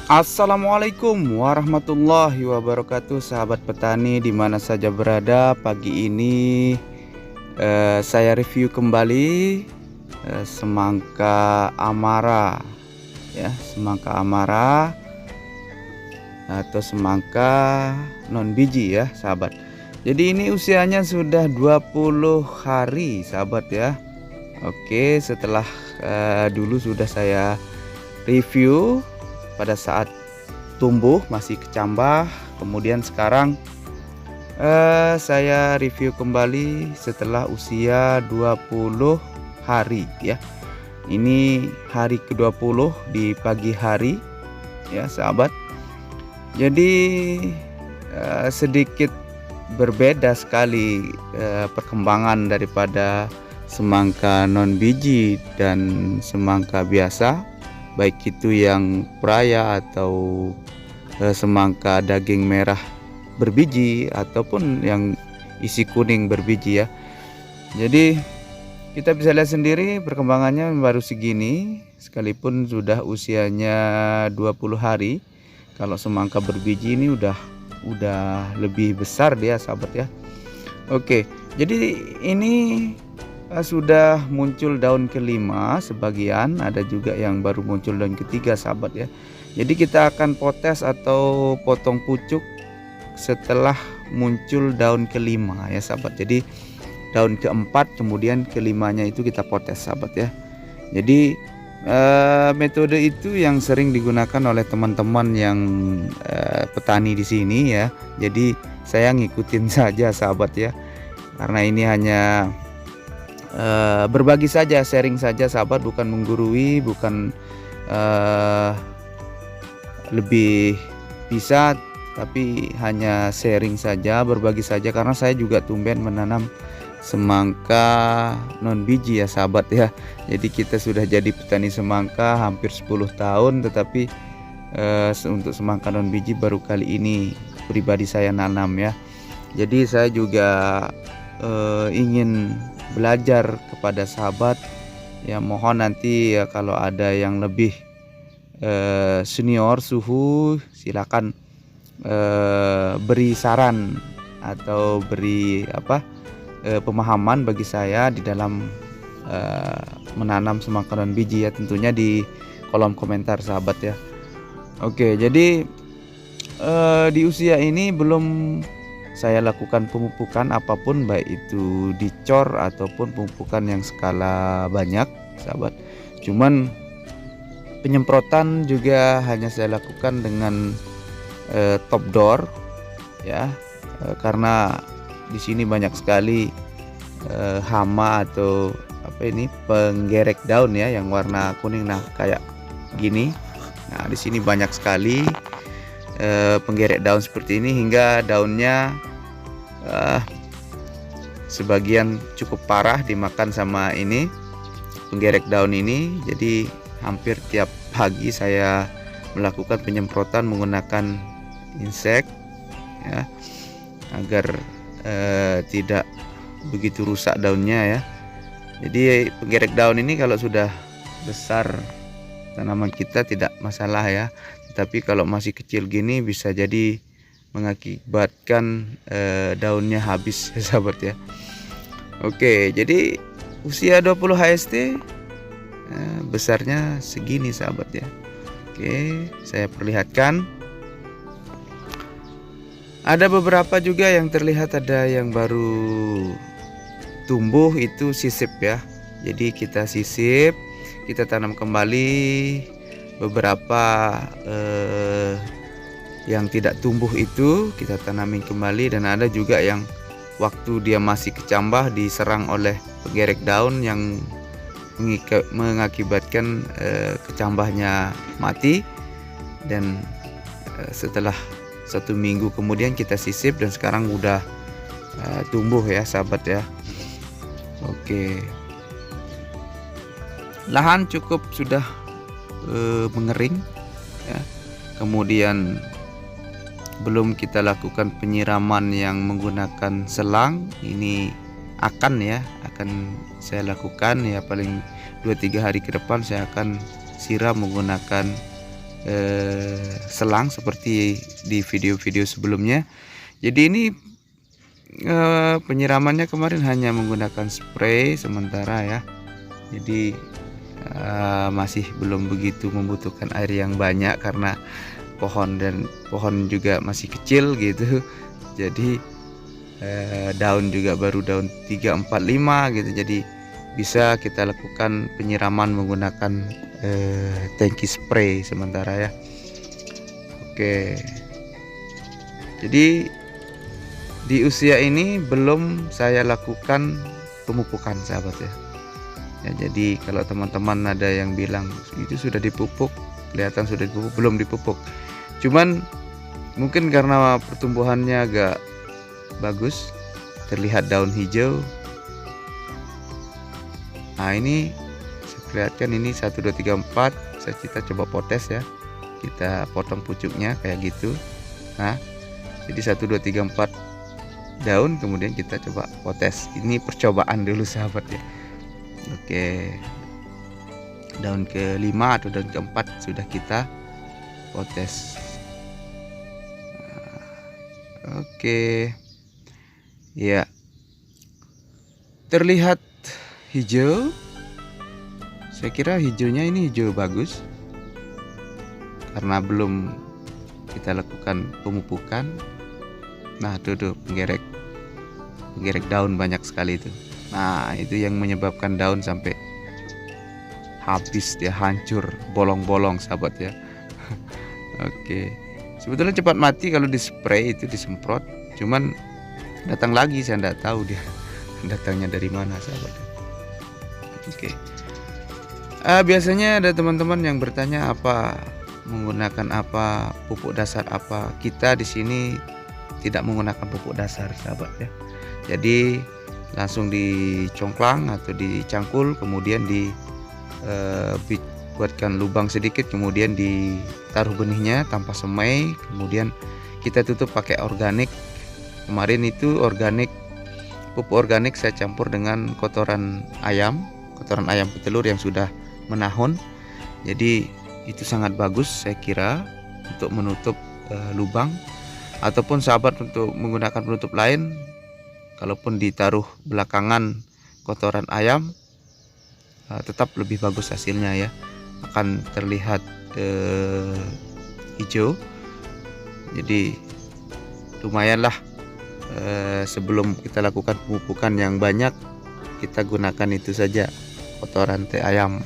Assalamualaikum warahmatullahi wabarakatuh, sahabat petani di mana saja berada. Pagi ini saya review kembali semangka Amara ya, semangka Amara atau semangka non biji ya, sahabat. Jadi ini usianya sudah 20 hari, sahabat ya. Oke, setelah dulu sudah saya review pada saat tumbuh masih kecambah, kemudian sekarang saya review kembali setelah usia 20 hari ya. Ini hari ke-20 di pagi hari ya, sahabat. Jadi sedikit berbeda sekali perkembangan daripada semangka non biji dan semangka biasa, baik itu yang peraya atau semangka daging merah berbiji ataupun yang isi kuning berbiji ya. Jadi kita bisa lihat sendiri perkembangannya baru segini, sekalipun sudah usianya 20 hari. Kalau semangka berbiji ini udah lebih besar dia, sahabat ya. Oke, jadi ini sudah muncul daun kelima sebagian, ada juga yang baru muncul daun ketiga, sahabat ya. Jadi kita akan potes atau potong pucuk setelah muncul daun kelima ya, sahabat. Jadi daun keempat kemudian kelimanya itu kita potes, sahabat ya. Jadi metode itu yang sering digunakan oleh teman-teman yang petani di sini ya. Jadi saya ngikutin saja, sahabat ya, karena ini hanya berbagi saja, sharing saja, sahabat, bukan menggurui, bukan lebih bisa, tapi hanya sharing saja, berbagi saja, karena saya juga tumben menanam semangka non biji ya, sahabat ya. Jadi kita sudah jadi petani semangka hampir 10 tahun, tetapi untuk semangka non biji baru kali ini pribadi saya nanam ya. Jadi saya juga ingin belajar kepada sahabat ya. Mohon nanti ya kalau ada yang lebih senior suhu, silakan beri saran atau beri pemahaman bagi saya di dalam menanam semangka non biji ya, tentunya di kolom komentar, sahabat ya. Oke, jadi di usia ini belum saya lakukan pemupukan apapun, baik itu dicor ataupun pemupukan yang skala banyak, sahabat. Cuman penyemprotan juga hanya saya lakukan dengan top door ya, karena di sini banyak sekali hama atau penggerek daun ya yang warna kuning, nah kayak gini. Nah di sini banyak sekali penggerek daun seperti ini, hingga daunnya sebagian cukup parah dimakan sama ini penggerek daun ini. Jadi hampir tiap pagi saya melakukan penyemprotan menggunakan insek ya, agar tidak begitu rusak daunnya ya. Jadi penggerek daun ini kalau sudah besar tanaman kita tidak masalah ya, tetapi kalau masih kecil gini bisa jadi mengakibatkan daunnya habis ya, sahabat ya. Oke, jadi usia 20 HST besarnya segini, sahabat ya. Oke, saya perlihatkan. Ada beberapa juga yang terlihat ada yang baru tumbuh, itu sisip ya. Jadi kita sisip, kita tanam kembali. Beberapa yang tidak tumbuh itu kita tanamin kembali, dan ada juga yang waktu dia masih kecambah diserang oleh penggerek daun yang mengakibatkan kecambahnya mati, dan setelah 1 minggu kemudian kita sisip dan sekarang udah tumbuh ya, sahabat ya. Oke, lahan cukup sudah mengering ya. Kemudian belum kita lakukan penyiraman yang menggunakan selang, ini akan saya lakukan ya, paling 2-3 hari ke depan saya akan siram menggunakan selang seperti di video-video sebelumnya. Jadi ini penyiramannya kemarin hanya menggunakan spray sementara ya. Jadi masih belum begitu membutuhkan air yang banyak karena pohon juga masih kecil gitu. Jadi daun juga baru daun 3, 4, 5 gitu. Jadi bisa kita lakukan penyiraman menggunakan tangki spray sementara ya. Oke. Jadi di usia ini belum saya lakukan pemupukan sahabat ya. Jadi kalau teman-teman ada yang bilang itu sudah dipupuk, kelihatan sudah dipupuk, belum dipupuk. Cuman mungkin karena pertumbuhannya agak bagus, terlihat daun hijau. Nah ini saya perlihatkan ini 1, 2, 3, 4. Kita coba potes ya. Kita potong pucuknya kayak gitu. Nah jadi 1, 2, 3, 4 daun, kemudian kita coba potes. Ini percobaan dulu sahabat ya. Oke, daun ke-5 atau daun ke-4 sudah kita potes. Oke ya, terlihat hijau. Saya kira hijaunya ini hijau bagus karena belum kita lakukan pemupukan. Nah tuh penggerek daun banyak sekali itu. Nah itu yang menyebabkan daun sampai habis, dia hancur, bolong-bolong sahabat ya. Oke, sebetulnya cepat mati kalau di spray itu disemprot, cuman datang lagi saya tidak tahu dia datangnya dari mana sahabat. Oke. Biasanya ada teman-teman yang bertanya menggunakan apa, pupuk dasar apa. Kita di sini tidak menggunakan pupuk dasar sahabat ya. Jadi langsung dicongklang atau dicangkul, kemudian dibuatkan lubang sedikit, kemudian ditaruh benihnya tanpa semai, kemudian kita tutup pakai organik. Kemarin itu pupuk organik saya campur dengan kotoran ayam petelur yang sudah menahun. Jadi itu sangat bagus saya kira untuk menutup lubang, ataupun sahabat untuk menggunakan penutup lain. Kalaupun ditaruh belakangan kotoran ayam, tetap lebih bagus hasilnya ya, akan terlihat hijau. Jadi lumayanlah, sebelum kita lakukan pemupukan yang banyak, kita gunakan itu saja, kotoran ayam.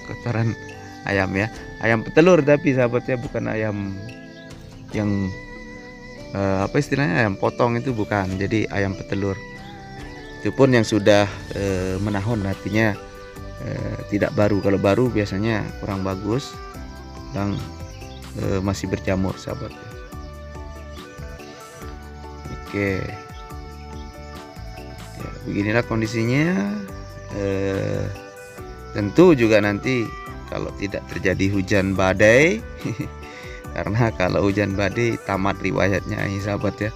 Kotoran ayam ya, ayam petelur tapi sahabatnya, bukan ayam yang apa istilahnya, ayam potong itu bukan. Jadi ayam petelur itu pun yang sudah menahun, artinya tidak baru. Kalau baru biasanya kurang bagus dan masih berjamur sahabat. Oke ya, beginilah kondisinya. Tentu juga nanti kalau tidak terjadi hujan badai karena kalau hujan badai tamat riwayatnya ini sahabat ya.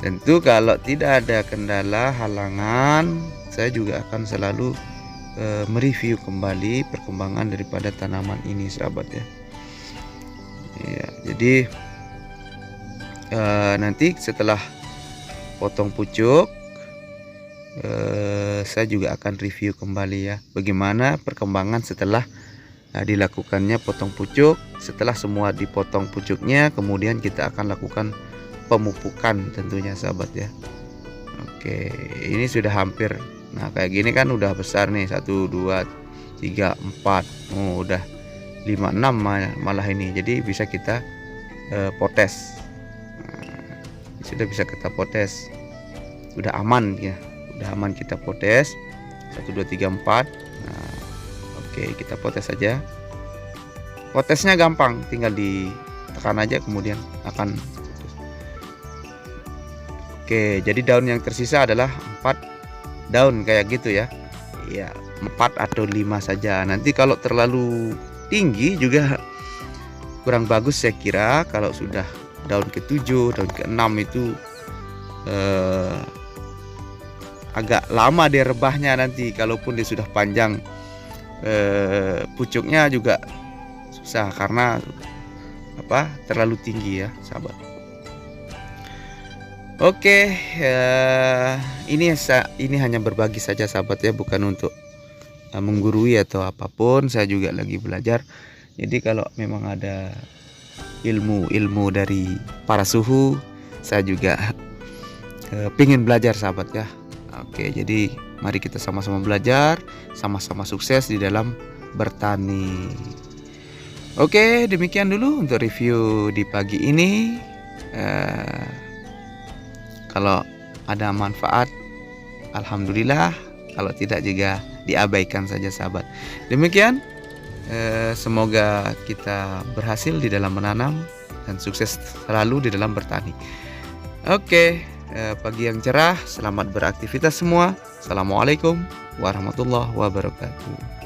Tentu kalau tidak ada kendala halangan, saya juga akan selalu mereview kembali perkembangan daripada tanaman ini sahabat ya. Ya, jadi nanti setelah potong pucuk, saya juga akan review kembali ya, bagaimana perkembangan setelah dilakukannya potong pucuk. Setelah semua dipotong pucuknya, kemudian kita akan lakukan pemupukan tentunya sahabat ya. Oke, ini sudah hampir, nah kayak gini kan udah besar nih, 1, 2, 3, 4, udah 5, 6 malah ini. Jadi bisa kita potes. Sudah bisa kita potes, udah aman ya, udah aman kita potes. 1, 2, 3, 4. Nah, oke, kita potes saja. Potesnya gampang, tinggal ditekan aja kemudian akan putus. Oke, jadi daun yang tersisa adalah 4 daun kayak gitu ya. Ya, 4 atau 5 saja. Nanti kalau terlalu tinggi juga kurang bagus saya kira. Kalau sudah daun ke-7, daun ke-6 itu agak lama dia rebahnya nanti. Kalaupun dia sudah panjang, pucuknya juga susah karena terlalu tinggi ya sahabat. Oke, ini hanya berbagi saja sahabat ya, bukan untuk menggurui atau apapun. Saya juga lagi belajar. Jadi kalau memang ada ilmu dari para suhu, saya juga pingin belajar sahabat ya. Oke, jadi mari kita sama-sama belajar, sama-sama sukses di dalam bertani. Oke, demikian dulu untuk review di pagi ini. Kalau ada manfaat, alhamdulillah. Kalau tidak juga diabaikan saja sahabat. Demikian, semoga kita berhasil di dalam menanam dan sukses selalu di dalam bertani. Oke, pagi yang cerah, selamat beraktivitas semua. Assalamualaikum warahmatullahi wabarakatuh.